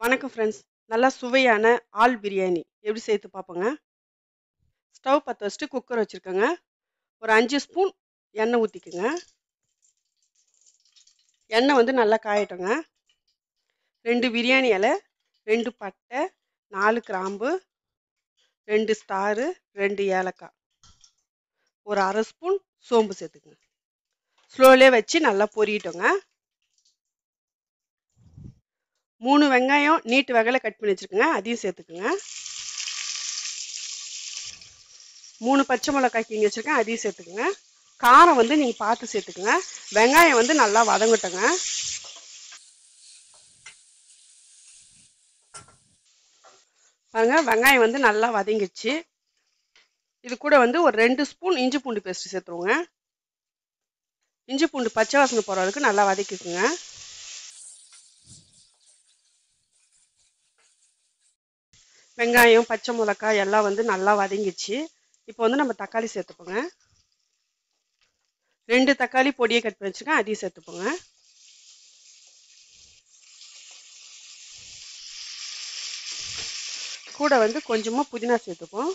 வணக்கம் ஃப்ரெண்ட்ஸ். நல்லா சுவையான ஆல் பிரியாணி எப்படி செய்து பார்ப்போங்க. ஸ்டவ் பற்ற வச்சுட்டு குக்கர் வச்சுருக்கோங்க. ஒரு 5 ஸ்பூன் எண்ணெய் ஊற்றிக்குங்க. எண்ணெய் வந்து நல்லா காயட்டுங்க. 2 பிரியாணி இலை, 2 பட்டை, 4 கிராம்பு, 2 ஸ்டாரு, 2 ஏலக்காய், ஒரு அரை ஸ்பூன் சோம்பு சேர்த்துக்குங்க. ஸ்லோலே வச்சு நல்லா பொரியட்டோங்க. 3 வெங்காயம் நீட்டு வகையில் கட் பண்ணி வச்சுருக்குங்க, அதையும் சேர்த்துக்குங்க. 3 பச்சை மிளகாய் கிள்ளி வச்சுருக்கேன், அதையும் சேர்த்துக்குங்க. காரம் வந்து நீங்கள் பார்த்து சேர்த்துக்குங்க. வெங்காயம் வந்து நல்லா வதங்கட்டுங்க. பாருங்க, வெங்காயம் வந்து நல்லா வதங்கிடுச்சு. இது கூட வந்து ஒரு 2 ஸ்பூன் இஞ்சி பூண்டு பேஸ்ட் சேர்த்துருவோங்க. இஞ்சி பூண்டு பச்சை வாசனை போகிற அளவுக்கு நல்லா வதக்கிக்குங்க. வெங்காயம் பச்சை மிளகாய் எல்லாம் வந்து நல்லா வதங்கிடுச்சு. இப்போ வந்து நம்ம தக்காளி சேர்த்துப்போங்க. 2 தக்காளி பொடியை கட் பண்ணி வச்சுருக்கேன், அதையும் சேர்த்துப்போங்க. கூட வந்து கொஞ்சமாக புதினா சேர்த்துப்போம்.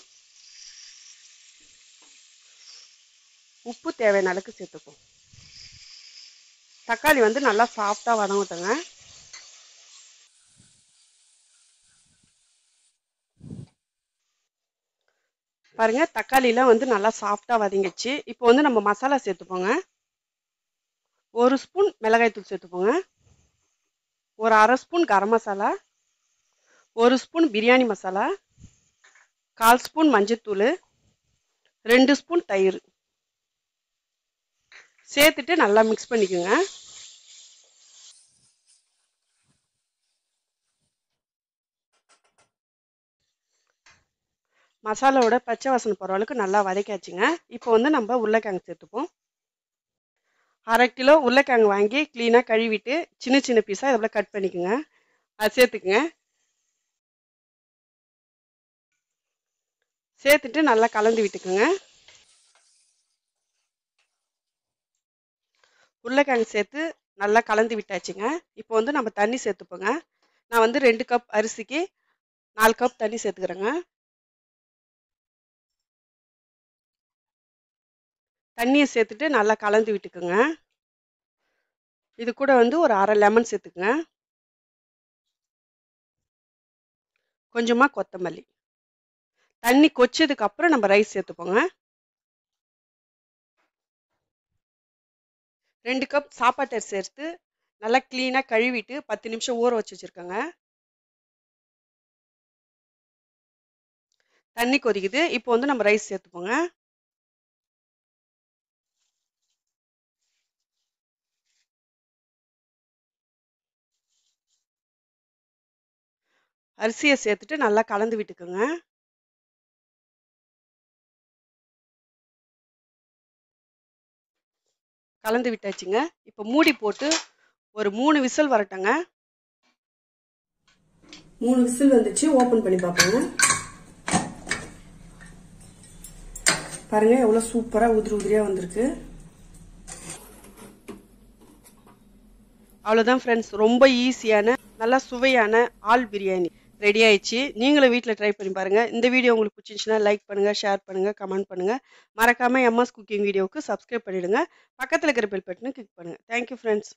உப்பு தேவையான அளவுக்கு சேர்த்துப்போம். தக்காளி வந்து நல்லா சாஃப்டாக வதங்கட்டுங்க. பாருங்க, தக்காளிலாம் வந்து நல்லா சாஃப்டாக வதங்கிடுச்சு. இப்போ வந்து நம்ம மசாலா சேர்த்துப்போங்க. 1 ஸ்பூன் மிளகாய்த்தூள் சேர்த்துப்போங்க. ஒரு அரை spoon garam masala, 1 spoon biryani masala, 1/4 spoon மஞ்சத்தூள், 2 ஸ்பூன் தயிர் சேர்த்துட்டு நல்லா மிக்ஸ் பண்ணிக்கோங்க. மசாலாவோட பச்சை வாசனை போகிற அளவுக்கு நல்லா வதக்காச்சுங்க. இப்போ வந்து நம்ம உருளைக்கிழங்கு சேர்த்துப்போம். 1/2 கிலோ உருளைக்கிழங்கு வாங்கி க்ளீனாக கழுவிட்டு சின்ன சின்ன பீஸாக இதில் கட் பண்ணிக்கோங்க. அது சேர்த்துக்குங்க. சேர்த்துட்டு நல்லா கலந்து விட்டுக்குங்க. உருளைக்கிழங்கு சேர்த்து நல்லா கலந்து விட்டாச்சுங்க. இப்போ வந்து நம்ம தண்ணி சேர்த்துப்போங்க. நான் வந்து 2 கப் அரிசிக்கு 4 கப் தண்ணி சேர்த்துக்கிறேங்க. தண்ணியை சேர்த்துட்டு நல்லா கலந்து விட்டுக்குங்க. இது கூட வந்து ஒரு அரை லெமன் சேர்த்துக்குங்க. கொஞ்சமாக கொத்தமல்லி. தண்ணி கொச்சதுக்கு அப்புறம் நம்ம ரைஸ் சேர்த்துப்போங்க. 2 கப் சாப்பாட்டு அரிசி சேர்த்து நல்லா க்ளீனாக கழுவிட்டு 10 நிமிஷம் ஊற வச்சு வச்சுருக்கோங்க. தண்ணி கொதிக்குது. இப்போ வந்து நம்ம ரைஸ் சேர்த்துப்போங்க. அரிசியை சேர்த்துட்டு நல்லா கலந்து விட்டுக்குங்க. கலந்து விட்டாச்சுங்க. இப்போ மூடி போட்டு ஒரு 3 விசில் வரட்டுங்க. 3 விசில் வந்துச்சு. ஓப்பன் பண்ணி பார்ப்போங்க. பாருங்க, எவ்வளோ சூப்பராக உதிரி உதிரியாக வந்திருக்கு. அவ்வளோதான் ஃப்ரெண்ட்ஸ், ரொம்ப ஈஸியான நல்லா சுவையான ஆல் பிரியாணி ரெடி ஆயிடுச்சு. நீங்களும் வீட்டில் ட்ரை பண்ணி பாருங்கள். இந்த வீடியோ உங்களுக்கு பிடிச்சிருந்துச்சுன்னா லைக் பண்ணுங்கள், ஷேர் பண்ணுங்கள், கமெண்ட் பண்ணுங்கள். மறக்காமல் எம்எஸ் குக்கிங் வீடியோவுக்கு சப்ஸ்கிரைப் பண்ணிவிடுங்க. பக்கத்தில் இருக்கிற பெல் பட்டனை கிளிக் பண்ணுங்கள். Thank you friends.